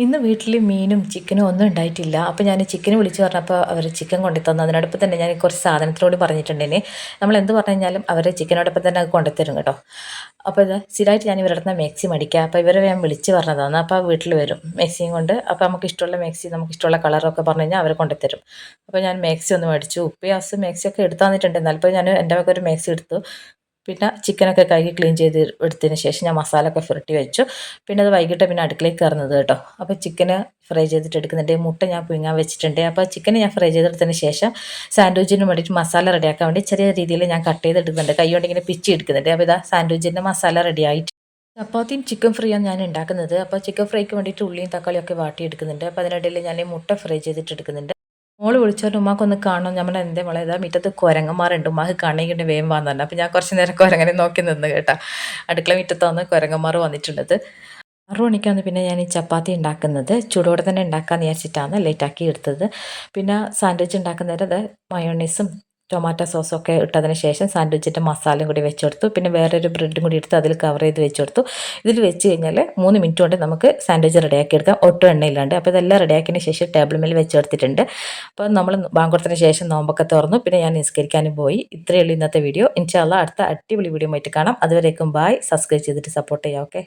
ഇന്ന് വീട്ടിൽ മീനും ചിക്കനും ഒന്നും ഉണ്ടായിട്ടില്ല. അപ്പോൾ ഞാൻ ചിക്കൻ വിളിച്ച് പറഞ്ഞപ്പോൾ അവർ ചിക്കൻ കൊണ്ടു തന്നു. അതിനോടൊപ്പം തന്നെ ഞാൻ കുറച്ച് സാധനത്തിനോട് പറഞ്ഞിട്ടുണ്ടേന്. നമ്മൾ എന്ത് പറഞ്ഞു കഴിഞ്ഞാലും അവർ ചിക്കനോടൊപ്പം തന്നെ അത് കൊണ്ടുത്തരും കേട്ടോ. അപ്പോൾ ഇത് സ്ഥിരമായിട്ട് ഞാൻ ഇവരുടെ അടുത്ത് മാക്സി മേടിക്കുക. അപ്പോൾ ഇവരെ ഞാൻ വിളിച്ച് പറഞ്ഞതാണ്. അപ്പോൾ വീട്ടിൽ വരും മാക്സിയും കൊണ്ട്. അപ്പോൾ നമുക്ക് ഇഷ്ടമുള്ള മാക്സി, നമുക്ക് ഇഷ്ടമുള്ള കളറൊക്കെ പറഞ്ഞു കഴിഞ്ഞാൽ അവർ കൊണ്ടുത്തരും. അപ്പോൾ ഞാൻ മാക്സി ഒന്ന് മേടിച്ചു. ഉപ്പിയാസ് മാക്സിയൊക്കെ എടുത്തു തന്നിട്ടുണ്ട്. എന്നാലിപ്പോൾ ഞാൻ എൻ്റെ വക ഒരു മാക്സി എടുത്തു. പിന്നെ ചിക്കനൊക്കെ കഴുകി ക്ലീൻ ചെയ്ത് എടുത്തതിന് ശേഷം ഞാൻ മസാല ഒക്കെ പുരട്ടി വെച്ചു. പിന്നെ അത് വൈകിട്ട് പിന്നെ അടുക്കളയിൽ കയറുന്നത് കേട്ടോ. അപ്പോൾ ചിക്കന് ഫ്രൈ ചെയ്തിട്ട് എടുക്കുന്നുണ്ട്. മുട്ട ഞാൻ പുഴുങ്ങാൻ വെച്ചിട്ടുണ്ട്. അപ്പോൾ ചിക്കൻ ഞാൻ ഫ്രൈ ചെയ്തെടുത്തതിന് ശേഷം സാൻഡ്വിച്ചിന് വേണ്ടിയിട്ട് മസാല റെഡിയാക്കാൻ വേണ്ടി ചെറിയ രീതിയിൽ ഞാൻ കട്ട് ചെയ്തെടുക്കുന്നുണ്ട്. കൈ കൊണ്ട് ഇങ്ങനെ പിച്ചി എടുക്കുന്നുണ്ട്. അപ്പോൾ ഇതാ സാൻഡ്വിച്ചിൻ്റെ മസാല റെഡി ആയിട്ട്. ചപ്പാത്തിയും ചിക്കൻ ഫ്രൈയാണ് ഞാൻ ഉണ്ടാക്കുന്നത്. അപ്പോൾ ചിക്കൻ ഫ്രൈക്ക് വേണ്ടിയിട്ട് ഉള്ളിയും തക്കാളിയും ഒക്കെ വാട്ടിയെടുക്കുന്നുണ്ട്. അപ്പോൾ അതിനിടയിൽ ഞാൻ മുട്ട ഫ്രൈ ചെയ്തിട്ട് എടുക്കുന്നുണ്ട്. മോള് വിളിച്ചോണ്ട് ഉമ്മാക്കൊന്ന് കാണണം. നമ്മൾ എന്തേ മോളെ ഇതാ മുറ്റത്ത് കുരങ്ങന്മാരുണ്ട്, ഉമ്മാക്ക് കണ്ണിക്കിട്ട് വേഗം വന്നു പറഞ്ഞു. അപ്പോൾ ഞാൻ കുറച്ച് നേരം കുരങ്ങനെ നോക്കി നിന്ന് കേട്ടോ. അടുക്കള മുറ്റത്താണ് കുരങ്ങന്മാർ വന്നിട്ടുള്ളത്. 6 മണിക്കാണ് പിന്നെ ഞാൻ ഈ ചപ്പാത്തി ഉണ്ടാക്കുന്നത്. ചൂടോടെ തന്നെ ഉണ്ടാക്കാമെന്ന് വിചാരിച്ചിട്ടാണ് ലേറ്റാക്കി എടുത്തത്. പിന്നെ സാൻഡ്വിച്ച് ഉണ്ടാക്കുന്നേരം അത് മയോണൈസും ടൊമാറ്റോ സോസും ഒക്കെ ഇട്ടതിന് ശേഷം സാൻഡ്വിച്ചിൻ്റെ മസാലയും കൂടി വെച്ച് കൊടുത്തു. പിന്നെ വേറൊരു ബ്രെഡും കൂടി എടുത്ത് അതിൽ കവർ ചെയ്ത് വെച്ച് കൊടുത്തു. ഇതിൽ വെച്ച് കഴിഞ്ഞാൽ 3 മിനിറ്റ് കൊണ്ട് നമുക്ക് സാൻഡ്വിച്ച് റെഡിയാക്കി എടുക്കാം, ഒട്ടും എണ്ണയില്ലാണ്ട്. അപ്പോൾ ഇതെല്ലാം റെഡിയാക്കിയതിന് ശേഷം ടേബിൾ മേൽ വെച്ച് കൊടുത്തിട്ടുണ്ട്. അപ്പോൾ നമ്മൾ ബാങ്ക് കൊടുത്തതിന് ശേഷം നോമ്പൊക്കെ തുറന്നു. പിന്നെ ഞാൻ നിസ്കരിക്കാനും പോയി. ഇത്രയേ ഉള്ളൂ ഇന്നത്തെ വീഡിയോ. ഇൻഷാ അല്ലാഹ് അടുത്ത അടിപൊളി വീഡിയോ ആയിട്ട് കാണാം. അതുവരേക്കും ബായ്. സബ്സ്ക്രൈബ് ചെയ്തിട്ട് സപ്പോർട്ട് ചെയ്യാം. ഓക്കെ.